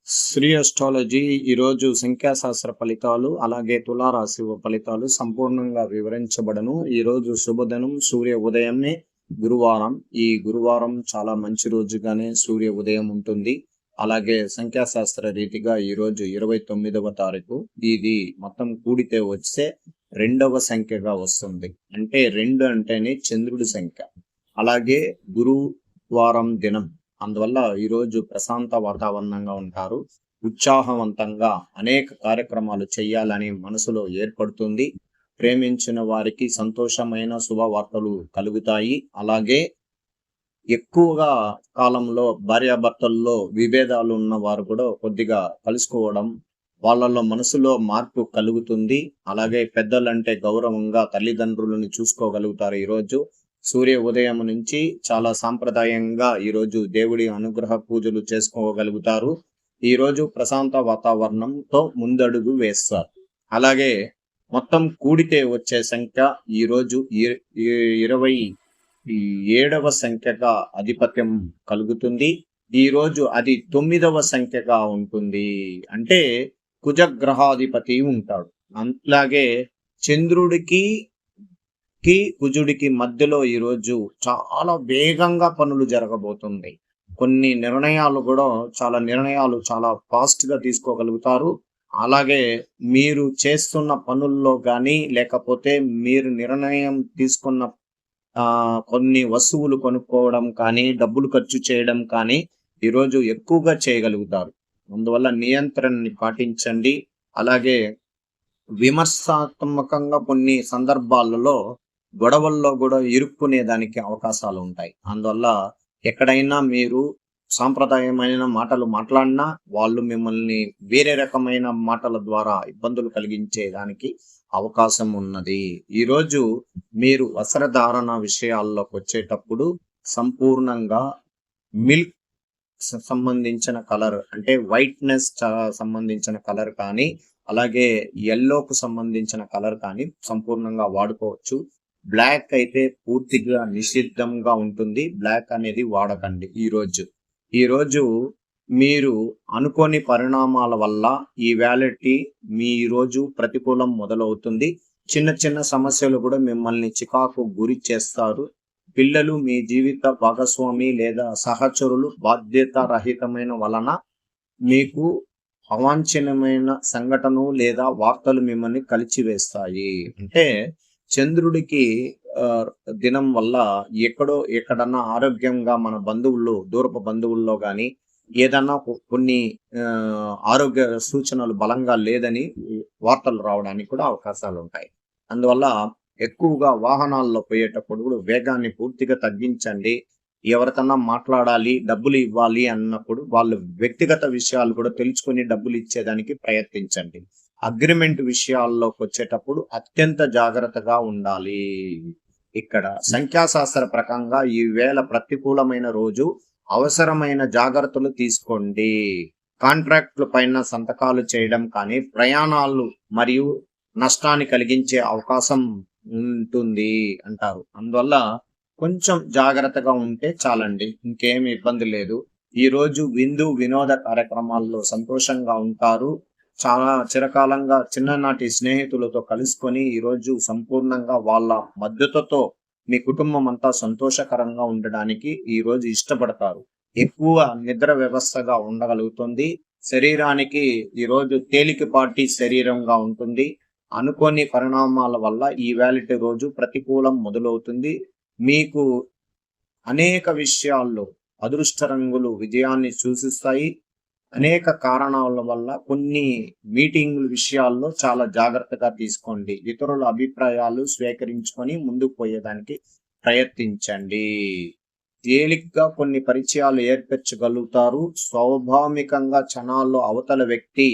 Shri astrology ఈరోజు సంఖ్యాశాస్త్ర ఫలితాలు అలాగే తులారాశి ఫలితాలు సంపూర్ణంగా వివరించబడను. ఈరోజు శుభదినం సూర్య ఉదయమే గురువారం. ఈ గురువారం చాలా మంచి రోజుగానే సూర్య ఉదయం ఉంటుంది. అలాగే సంఖ్యాశాస్త్ర రీతిగా ఈరోజు 29వ తారీఖు. ఇది మొత్తం కూడితే వచ్చే రెండవ సంఖ్యగా వస్తుంది. అంటే 2 అంటేనే చంద్రుడి సంఖ్య. అలాగే గురువారం దినం, అందువల్ల ఈరోజు ప్రశాంత వాతావరణంగా ఉంటారు. ఉత్సాహవంతంగా అనేక కార్యక్రమాలు చేయాలని మనసులో ఏర్పడుతుంది. ప్రేమించిన వారికి సంతోషమైన శుభవార్తలు కలుగుతాయి. అలాగే ఎక్కువగా కాలంలో భార్యాభర్తల్లో విభేదాలు ఉన్న వారు కూడా కొద్దిగా కలుసుకోవడం, వాళ్ళలో మనసులో మార్పు కలుగుతుంది. అలాగే పెద్దలంటే గౌరవంగా తల్లిదండ్రులను చూసుకోగలుగుతారు. ఈరోజు సూర్య ఉదయం నుంచి చాలా సాంప్రదాయంగా ఈరోజు దేవుడి అనుగ్రహ పూజలు చేసుకోగలుగుతారు. ఈరోజు ప్రశాంత వాతావరణంతో ముందడుగు వేస్తారు. అలాగే మొత్తం కూడితే వచ్చే సంఖ్య ఈరోజు 27వ సంఖ్యగా ఆధిపత్యం కలుగుతుంది. ఈరోజు అది 9వ సంఖ్యగా ఉంటుంది. అంటే కుజగ్రహాధిపతి ఉంటాడు. అలాగే చంద్రుడికి కుజుడికి మధ్యలో ఈరోజు చాలా వేగంగా పనులు జరగబోతుంది. కొన్ని నిర్ణయాలు కూడా చాలా ఫాస్ట్ గా తీసుకోగలుగుతారు. అలాగే మీరు చేస్తున్న పనుల్లో కానీ లేకపోతే మీరు నిర్ణయం తీసుకున్న కొన్ని వస్తువులు కొనుక్కోవడం కానీ డబ్బులు ఖర్చు చేయడం కానీ ఈరోజు ఎక్కువగా చేయగలుగుతారు. అందువల్ల నియంత్రణని పాటించండి. అలాగే విమర్శాత్మకంగా కొన్ని సందర్భాలలో గొడవల్లో కూడా ఇరుక్కునేదానికి అవకాశాలు ఉంటాయి. అందువల్ల ఎక్కడైనా మీరు సాంప్రదాయమైన మాటలు మాట్లాడినా వాళ్ళు మిమ్మల్ని వేరే రకమైన మాటల ద్వారా ఇబ్బందులు కలిగించేదానికి అవకాశం ఉన్నది. ఈరోజు మీరు వస్త్రధారణ విషయాల్లోకి వచ్చేటప్పుడు సంపూర్ణంగా మిల్క్ సంబంధించిన కలర్, అంటే వైట్నెస్ సంబంధించిన కలర్ కానీ అలాగే ఎల్లోకు సంబంధించిన కలర్ కానీ సంపూర్ణంగా వాడుకోవచ్చు. బ్లాక్ అయితే పూర్తిగా నిషిద్ధంగా ఉంటుంది. బ్లాక్ అనేది వాడకండి. ఈరోజు మీరు అనుకోని పరిణామాల వల్ల ఈ వ్యాలిటీ మీ రోజు ప్రతికూలం మొదలవుతుంది. చిన్న చిన్న సమస్యలు కూడా మిమ్మల్ని చికాకు గురి చేస్తారు. పిల్లలు మీ జీవిత భాగస్వామి లేదా సహచరులు బాధ్యత రహితమైన వలన మీకు అవాంఛనీయమైన సంఘటన లేదా వార్తలు మిమ్మల్ని కలిచివేస్తాయి. అంటే చంద్రుడికి దినం వల్ల ఎక్కడన్నా ఆరోగ్యంగా మన దూరపు బంధువుల్లో కానీ ఏదన్నా కొన్ని ఆరోగ్య సూచనలు బలంగా లేదని వార్తలు రావడానికి కూడా అవకాశాలు ఉంటాయి. అందువల్ల ఎక్కువగా వాహనాల్లో పోయేటప్పుడు కూడా వేగాన్ని పూర్తిగా తగ్గించండి. ఎవరికన్నా మాట్లాడాలి, డబ్బులు ఇవ్వాలి అన్నప్పుడు వాళ్ళు వ్యక్తిగత విషయాలు కూడా తెలుసుకొని డబ్బులు ఇచ్చేదానికి ప్రయత్నించండి. అగ్రిమెంట్ విషయాల్లోకి వచ్చేటప్పుడు అత్యంత జాగ్రత్తగా ఉండాలి. ఇక్కడ సంఖ్యాశాస్త్ర ప్రకారంగా ఈ వేళ ప్రతికూలమైన రోజు. అవసరమైన జాగ్రత్తలు తీసుకోండి. కాంట్రాక్టుల పైన సంతకాలు చేయడం కానీ ప్రయాణాలు మరియు నష్టాన్ని కలిగించే అవకాశం ఉంటుంది అంటారు. అందువల్ల కొంచెం జాగ్రత్తగా ఉంటే చాలండి, ఇంకేమి ఇబ్బంది లేదు. ఈ రోజు వినోద కార్యక్రమాల్లో సంతోషంగా ఉంటారు. చాలా చిరకాలంగా చిన్ననాటి స్నేహితులతో కలుసుకొని ఈరోజు సంపూర్ణంగా వాళ్ళ మద్దతుతో మీ కుటుంబం అంతా సంతోషకరంగా ఉండడానికి ఈరోజు ఇష్టపడతారు. ఎక్కువ నిద్ర వ్యవస్థగా ఉండగలుగుతుంది. శరీరానికి ఈరోజు తేలికపాటి శరీరంగా ఉంటుంది. అనుకోని పరిణామాల వల్ల ఈ వ్యాలిటీ రోజు ప్రతికూలం మొదలవుతుంది. మీకు అనేక విషయాల్లో అదృష్ట రంగులు విజయాన్ని సూచిస్తాయి. అనేక కారణాల వల్ల కొన్ని మీటింగుల విషయాల్లో చాలా జాగ్రత్తగా తీసుకోండి. ఇతరుల అభిప్రాయాలు స్వీకరించుకొని ముందుకు పోయేదానికి ప్రయత్నించండి. తేలిగ్గా కొన్ని పరిచయాలు ఏర్పరచగలుగుతారు. స్వాభావికంగా క్షణాల్లో అవతల వ్యక్తి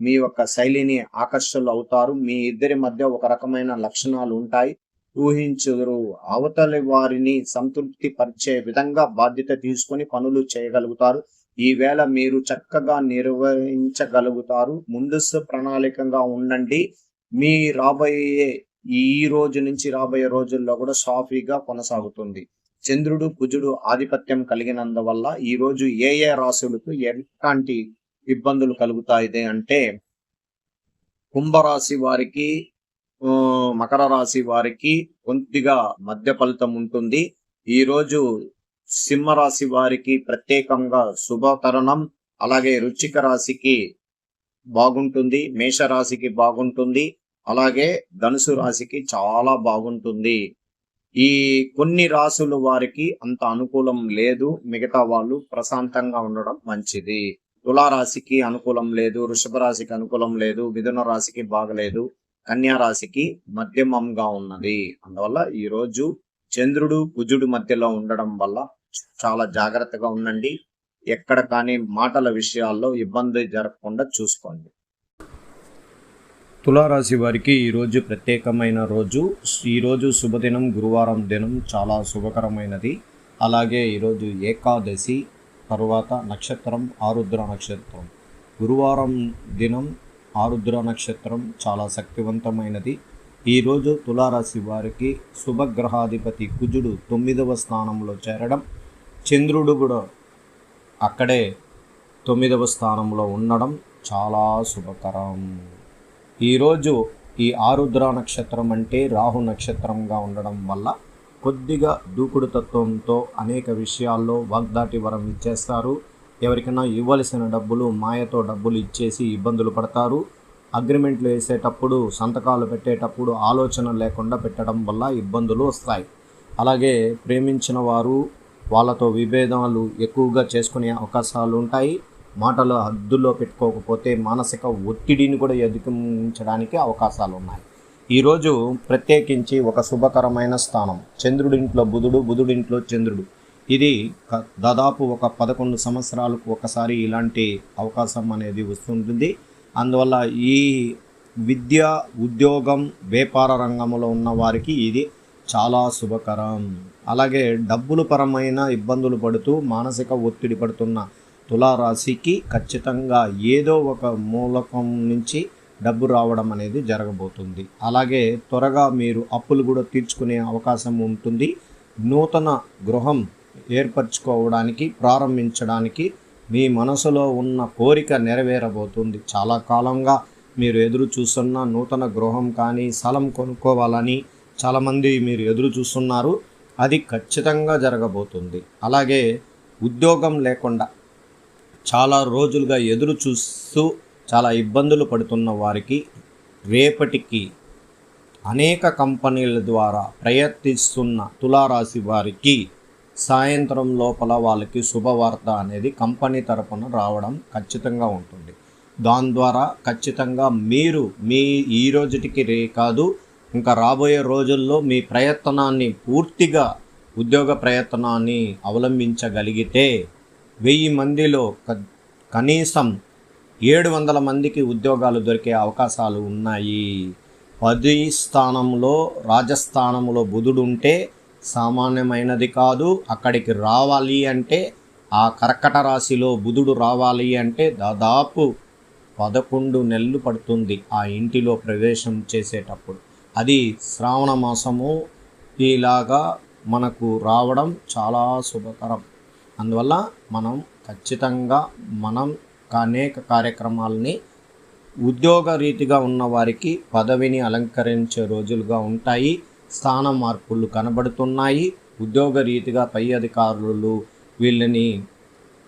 మీ యొక్క శైలిని ఆకర్షణలు అవుతారు. మీ ఇద్దరి మధ్య ఒక రకమైన లక్షణాలు ఉంటాయి. ఊహించుదురు. అవతలి వారిని సంతృప్తి పరిచే విధంగా బాధ్యత తీసుకొని పనులు చేయగలుగుతారు. ఈవేళ మీరు చక్కగా నిర్వహించగలుగుతారు. ముందస్తు ప్రణాళికంగా ఉండండి. మీ ఈ రోజు నుంచి రాబోయే రోజుల్లో కూడా సాఫీగా కొనసాగుతుంది. చంద్రుడు కుజుడు ఆధిపత్యం కలిగినందువల్ల ఈ రోజు ఏ రాశులకు ఎలాంటి ఇబ్బందులు కలుగుతాయి అంటే కుంభరాశి వారికి, మకర రాశి వారికి కొద్దిగా మధ్య ఫలితం ఉంటుంది. ఈరోజు సింహరాశి వారికి ప్రత్యేకంగా శుభతరుణం, అలాగే వృశ్చిక రాశికి బాగుంటుంది, మేషరాశికి బాగుంటుంది, అలాగే ధనుసు రాశికి చాలా బాగుంటుంది. ఈ కొన్ని రాశుల వారికి అంత అనుకూలం లేదు, మిగతా వాళ్ళు ప్రశాంతంగా ఉండడం మంచిది. తులారాశికి అనుకూలం లేదు, వృషభ రాశికి అనుకూలం లేదు, మిథున రాశికి బాగలేదు, కన్యా రాశికి మధ్యమంగా ఉన్నది. అందువల్ల ఈరోజు చంద్రుడు కుజుడు మధ్యలో ఉండడం వల్ల చాలా జాగ్రత్తగా ఉండండి. ఎక్కడ కానీ మాటల విషయాల్లో ఇబ్బంది జరగకుండా చూసుకోండి. తులారాశి వారికి ఈరోజు ప్రత్యేకమైన రోజు. ఈరోజు శుభదినం, గురువారం దినం చాలా శుభకరమైనది. అలాగే ఈరోజు ఏకాదశి, తరువాత నక్షత్రం ఆరుద్ర నక్షత్రం. గురువారం దినం ఆరుద్ర నక్షత్రం చాలా శక్తివంతమైనది. ఈరోజు తులారాశి వారికి శుభగ్రహాధిపతి కుజుడు 9వ స్థానంలో చేరడం, చంద్రుడు కూడా అక్కడే 9వ స్థానంలో ఉండడం చాలా శుభకరం. ఈరోజు ఈ ఆరుద్ర నక్షత్రం అంటే రాహు నక్షత్రంగా ఉండడం వల్ల కొద్దిగా దూకుడు తత్వంతో అనేక విషయాల్లో వాగ్దాటి వరం ఇచ్చేస్తారు. ఎవరికైనా ఇవ్వాల్సిన డబ్బులు మాయతో డబ్బులు ఇచ్చేసి ఇబ్బందులు పడతారు. అగ్రిమెంట్లు వేసేటప్పుడు, సంతకాలు పెట్టేటప్పుడు ఆలోచన లేకుండా పెట్టడం వల్ల ఇబ్బందులు వస్తాయి. అలాగే ప్రేమించిన వారు వాళ్ళతో విభేదాలు ఎక్కువగా చేసుకునే అవకాశాలు ఉంటాయి. మాటలు హద్దుల్లో పెట్టుకోకపోతే మానసిక ఒత్తిడిని కూడా ఎదుర్కొంచడానికి అవకాశాలు ఉన్నాయి. ఈరోజు ప్రత్యేకించి ఒక శుభకరమైన స్థానం, చంద్రుడింట్లో బుధుడు, బుధుడింట్లో చంద్రుడు. ఇది దాదాపు ఒక 11 సంవత్సరాలకు ఒకసారి ఇలాంటి అవకాశం అనేది వస్తుంటుంది. అందువల్ల ఈ విద్య, ఉద్యోగం, వ్యాపార రంగంలో ఉన్న వారికి ఇది చాలా శుభకరం. అలాగే డబ్బుల పరమైన ఇబ్బందులు పడుతూ మానసిక ఒత్తిడి పడుతున్న తులారాశికి ఖచ్చితంగా ఏదో ఒక మూలకం నుంచి డబ్బు రావడం అనేది జరగబోతుంది. అలాగే త్వరగా మీరు అప్పులు కూడా తీర్చుకునే అవకాశం ఉంటుంది. నూతన గృహం ఏర్పరచుకోవడానికి, ప్రారంభించడానికి మీ మనసులో ఉన్న కోరిక నెరవేరబోతుంది. చాలా కాలంగా మీరు ఎదురు చూస్తున్న నూతన గృహం కానీ స్థలం కొనుక్కోవాలని చాలామంది మీరు ఎదురు చూస్తున్నారు. అది ఖచ్చితంగా జరగబోతుంది. అలాగే ఉద్యోగం లేకుండా చాలా రోజులుగా ఎదురు చూస్తూ చాలా ఇబ్బందులు పడుతున్న వారికి రేపటికి అనేక కంపెనీల ద్వారా ప్రయత్నిస్తున్న తులారాశి వారికి సాయంత్రం లోపల వాళ్ళకి శుభవార్త అనేది కంపెనీ తరపున రావడం ఖచ్చితంగా ఉంటుంది. దాని ద్వారా ఖచ్చితంగా మీరు మీ ఈ రోజుటికి కాదు, ఇంకా రాబోయే రోజుల్లో మీ ప్రయత్నాన్ని పూర్తిగా, ఉద్యోగ ప్రయత్నాన్ని అవలంబించగలిగితే 1000 మందిలో కనీసం 700 మందికి ఉద్యోగాలు దొరికే అవకాశాలు ఉన్నాయి. 10 స్థానంలో, రాజస్థానంలో బుధుడు ఉంటే సామాన్యమైనది కాదు. అక్కడికి రావాలి అంటే, ఆ కర్కట రాశిలో బుధుడు రావాలి అంటే దాదాపు 11 నెలలు పడుతుంది ఆ ఇంటిలో ప్రవేశం చేసేటప్పుడు. అది శ్రావణ మాసము ఇలాగా మనకు రావడం చాలా శుభకరం. అందువల్ల మనం ఖచ్చితంగా అనేక కార్యక్రమాలని, ఉద్యోగ రీతిగా ఉన్న వారికి పదవిని అలంకరించే రోజులుగా ఉంటాయి. స్థాన మార్పులు కనబడుతున్నాయి. ఉద్యోగ రీతిగా పై అధికారులు వీళ్ళని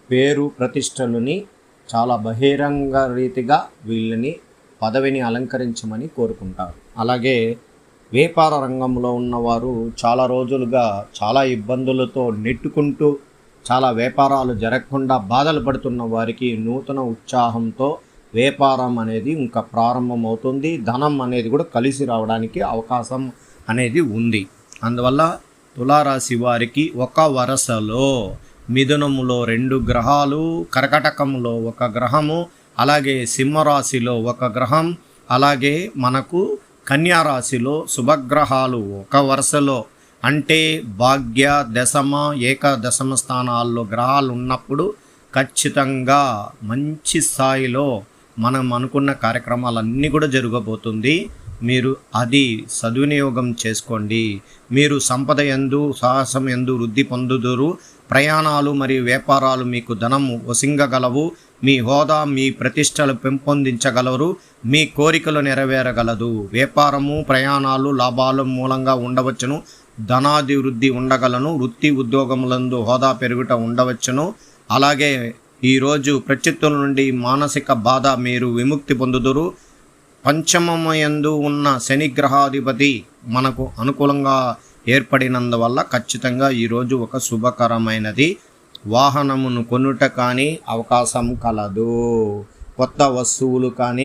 పేరు ప్రతిష్టలని చాలా బహిరంగ రీతిగా వీళ్ళని పదవిని అలంకరించమని కోరుకుంటారు. అలాగే వ్యాపార రంగంలో ఉన్నవారు చాలా రోజులుగా చాలా ఇబ్బందులతో నెట్టుకుంటూ చాలా వ్యాపారాలు జరగకుండా బాధలు పడుతున్న వారికి నూతన ఉత్సాహంతో వ్యాపారం అనేది ఇంకా ప్రారంభమవుతుంది. ధనం అనేది కూడా కలిసి రావడానికి అవకాశం అనేది ఉంది. అందువల్ల తులారాశి వారికి ఒక వరుసలో మిథునములో 2 గ్రహాలు, కర్కటకంలో 1 గ్రహము, అలాగే సింహరాశిలో 1 గ్రహం, అలాగే మనకు కన్యా రాశిలో శుభగ్రహాలు ఒక వరుసలో, అంటే భాగ్య, దశమ, ఏకదశమ స్థానాల్లో గ్రహాలు ఉన్నప్పుడు ఖచ్చితంగా మంచి స్థాయిలో మనం అనుకున్న కార్యక్రమాలన్నీ కూడా జరగబోతుంది. మీరు అది సద్వినియోగం చేసుకోండి. మీరు సంపద యందు, సాహసం యందు వృద్ధి పొందుదురు. ప్రయాణాలు మరియు వ్యాపారాలు మీకు ధనము వసింగగలవు. మీ హోదా మీ ప్రతిష్టలు పెంపొందించగలరు, మీ కోరికలు నెరవేరగలదు. వ్యాపారము ప్రయాణాలు లాభాల మూలంగా ఉండవచ్చును, ధనాభివృద్ధి ఉండగలను, వృత్తి ఉద్యోగములందు హోదా పెరుగుట ఉండవచ్చును. అలాగే ఈరోజు ప్రత్యర్థుల నుండి మానసిక బాధ మీరు విముక్తి పొందుదురు. పంచమయందు ఉన్న శనిగ్రహాధిపతి మనకు అనుకూలంగా ఏర్పడినందువల్ల ఖచ్చితంగా ఈరోజు ఒక శుభకరమైనది. వాహనమును కొనుట కానీ అవకాశం కలదు. కొత్త వస్తువులు కానీ